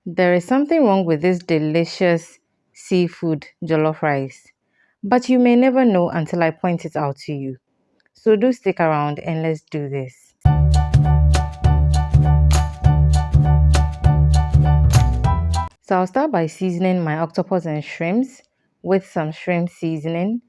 There is something wrong with this delicious seafood jollof rice, but you may never know until I point it out to you. So do stick around and let's do this. So I'll start by seasoning my octopus and shrimps with some shrimp seasoning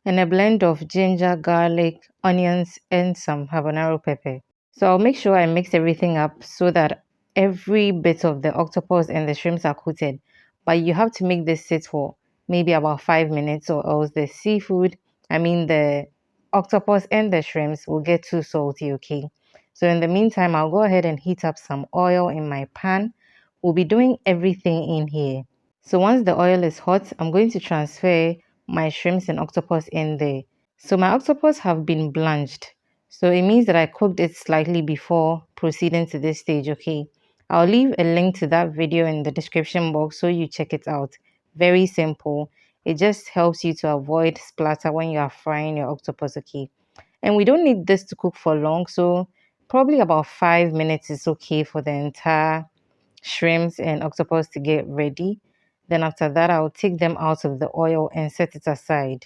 and a blend of ginger, garlic, onions, and some habanero pepper. So I'll make sure I mix everything up so that every bit of the octopus and the shrimps are coated. But you have to make this sit for maybe about 5 minutes, or else the seafood, the octopus and the shrimps will get too salty, okay? So in the meantime, I'll go ahead and heat up some oil in my pan. We'll be doing everything in here. So once the oil is hot, I'm going to transfer my shrimps and octopus in there. So my octopus have been blanched. So it means that I cooked it slightly before proceeding to this stage, okay? I'll leave a link to that video in the description box so you check it out. Very simple. It just helps you to avoid splatter when you are frying your octopus, okay? And we don't need this to cook for long, so probably about 5 minutes is okay for the entire shrimps and octopus to get ready. Then after that, I'll take them out of the oil and set it aside.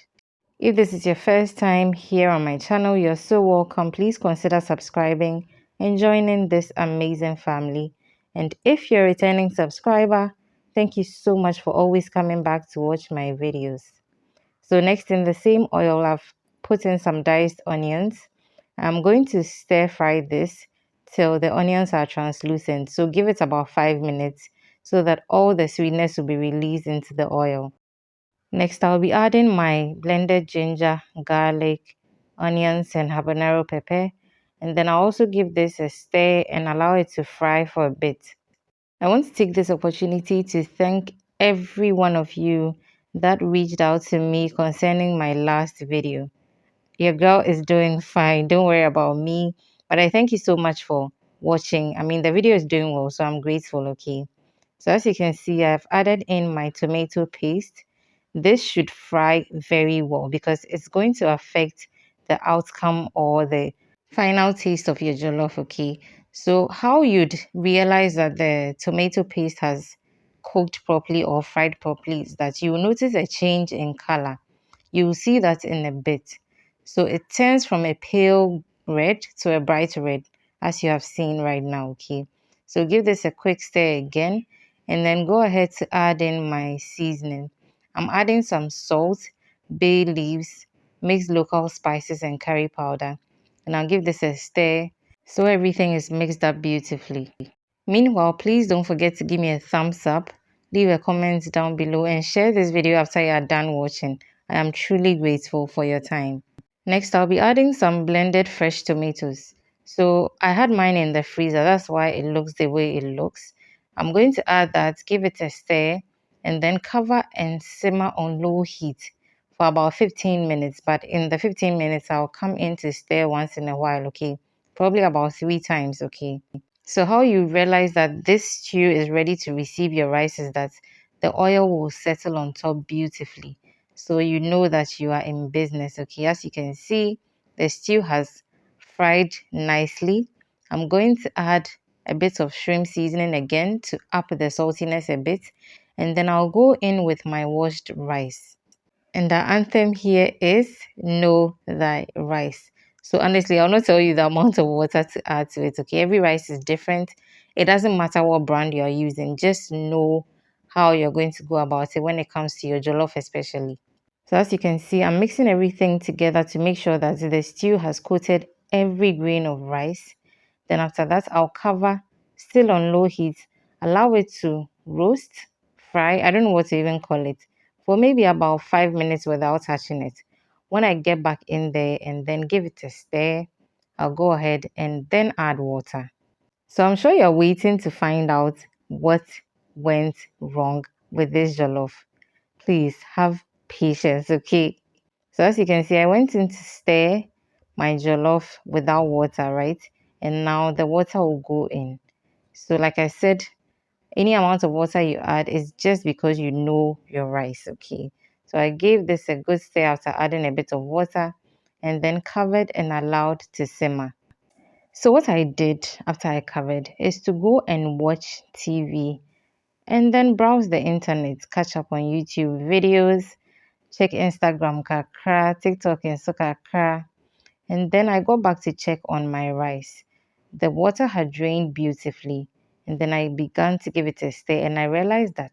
If this is your first time here on my channel, you're so welcome. Please consider subscribing and joining this amazing family. And if you're a returning subscriber, thank you so much for always coming back to watch my videos. So next, in the same oil, I've put in some diced onions. I'm going to stir fry this till the onions are translucent. So give it about 5 minutes so that all the sweetness will be released into the oil. Next, I'll be adding my blended ginger, garlic, onions, and habanero pepper. And then I'll also give this a stir and allow it to fry for a bit. I want to take this opportunity to thank every one of you that reached out to me concerning my last video. Your girl is doing fine. Don't worry about me. But I thank you so much for watching. The video is doing well, so I'm grateful, okay? So as you can see, I've added in my tomato paste. This should fry very well because it's going to affect the outcome or the final taste of your jollof, okay? So how you'd realize that the tomato paste has cooked properly or fried properly is that you will notice a change in color. You will see that in a bit. So it turns from a pale red to a bright red, as you have seen right now, okay? So give this a quick stir again, and then go ahead to add in my seasoning. I'm adding some salt, bay leaves, mixed local spices, and curry powder. And I'll give this a stir so everything is mixed up beautifully. Meanwhile, please don't forget to give me a thumbs up, leave a comment down below, and share this video after you are done watching. I am truly grateful for your time. Next, I'll be adding some blended fresh tomatoes. So I had mine in the freezer, that's why it looks the way it looks. I'm going to add that, give it a stir, and then cover and simmer on low heat for about 15 minutes. But in the 15 minutes, I'll come in to stir once in a while, okay? Probably about 3 times, okay? So how you realize that this stew is ready to receive your rice is that the oil will settle on top beautifully. So you know that you are in business, okay? As you can see, the stew has fried nicely. I'm going to add a bit of shrimp seasoning again to up the saltiness a bit. And then I'll go in with my washed rice. And the anthem here is know thy rice. So honestly, I'll not tell you the amount of water to add to it. Okay, every rice is different. It doesn't matter what brand you're using. Just know how you're going to go about it when it comes to your jollof, especially. So as you can see, I'm mixing everything together to make sure that the stew has coated every grain of rice. Then after that, I'll cover still on low heat, allow it to roast, fry, I don't know what to even call it, for maybe about 5 minutes without touching it. When I get back in there and then give it a stir, I'll go ahead and then add water. So I'm sure you're waiting to find out what went wrong with this jollof. Please have patience, okay? So as you can see, I went in to stir my jollof without water, right? And now the water will go in. So like I said, any amount of water you add is just because you know your rice, okay? So I gave this a good stir after adding a bit of water and then covered and allowed to simmer. So what I did after I covered is to go and watch TV and then browse the internet, catch up on YouTube videos, check Instagram kakra, TikTok and so kakra. And then I got back to check on my rice. The water had drained beautifully, and then I began to give it a stir, and I realized that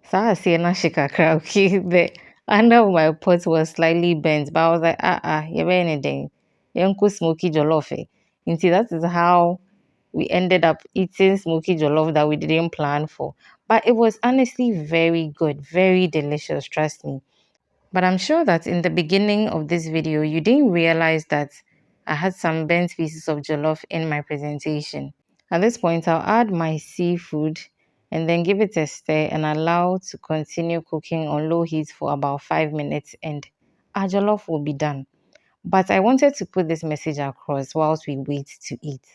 saa aseɛ no ahye kakra, okay, the under of my pot was slightly bent, but I was like, yɛbɛyɛ ne dɛn, yɛnkɔ smoky jollof. Nti that is how we ended up eating smoky jollof that we didn't plan for. But it was honestly very good, very delicious, trust me. But I'm sure that in the beginning of this video, you didn't realize that I had some burnt pieces of jollof in my presentation. At this point, I'll add my seafood and then give it a stir and allow to continue cooking on low heat for about 5 minutes, and our jollof will be done. But I wanted to put this message across whilst we wait to eat.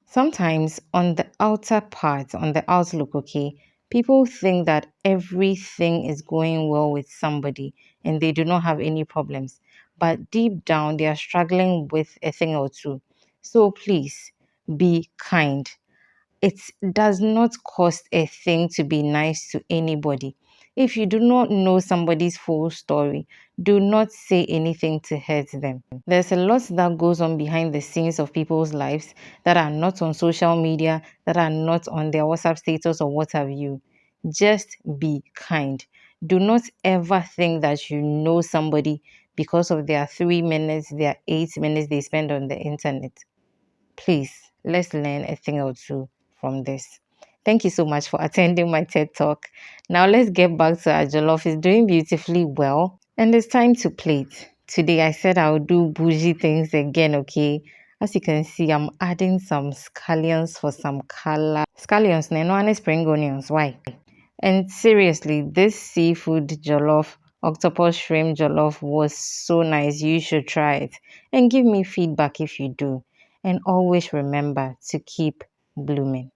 Sometimes on the outer part, on the outlook, okay, people think that everything is going well with somebody and they do not have any problems. But deep down, they are struggling with a thing or two. So please be kind. It does not cost a thing to be nice to anybody. If you do not know somebody's full story, do not say anything to hurt them. There's a lot that goes on behind the scenes of people's lives that are not on social media, that are not on their WhatsApp status or what have you. Just be kind. Do not ever think that you know somebody because of their 3 minutes, their 8 minutes they spend on the internet. Please, let's learn a thing or two from this. Thank you so much for attending my TED Talk. Now let's get back to our jollof. It's doing beautifully well, and it's time to plate. Today I said I'll do bougie things again, okay? As you can see, I'm adding some scallions for some color. Scallions, no one spring onions. Why? And seriously, this seafood jollof, octopus shrimp jollof was so nice. You should try it and give me feedback if you do. And always remember to keep blooming.